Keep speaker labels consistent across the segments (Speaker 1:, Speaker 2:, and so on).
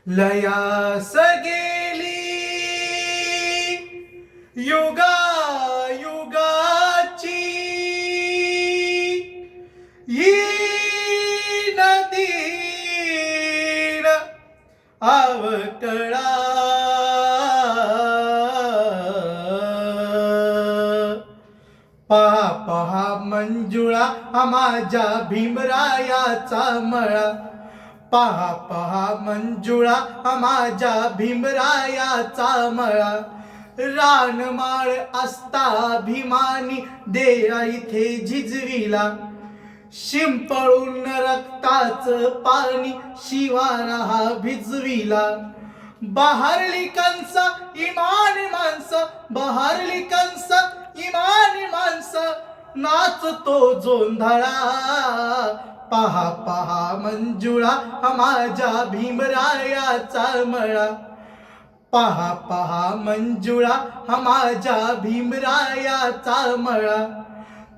Speaker 1: लयास गेली युगा युगाची ही नदी अवकळा पहा पहा मंजुळा माझ्या भीमरायाचा मळा पहा पहा मंजुळा माझ्या भीमरायाचा मळा रानमाळ असता भीमानी देया इथे झिजविला शिंपळून रक्ताचं पाणी शिवारा हा भिजविला बहारली कंस इमान माणसं बहारली कंस इमान माणसं नाचतो जोंधळा पहा पहा मंजुळा माझ्या भीमरायाचा मळा पहा पहा मंजुळा माझ्या भीमरायाचा मळा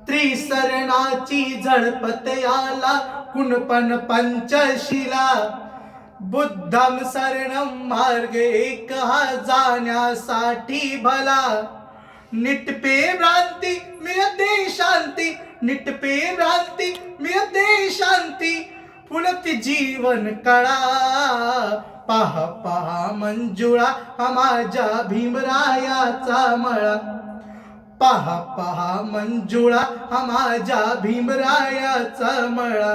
Speaker 1: त्रिसरणाची झडपत याला कुणपण पंचशिला बुद्धम शरणम मार्ग एक हा जाण्यासाठी भला निटपे भ्रांती मिळते शांती निटपे भ्रांती मिळते शांती फुलती जीवन कळा पहा पहा मंजुळा माझ्या भीमरायाचा मळा पहा पहा मंजुळा माझ्या भीमरायाचा मळा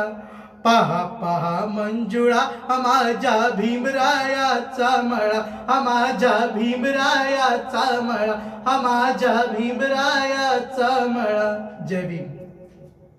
Speaker 1: पहा पहा मंजुळा माझ्या भीमरायाचा मळा माझ्या भीमरायाचा मळा माझ्या भीमरायाचा मळा जय भीम.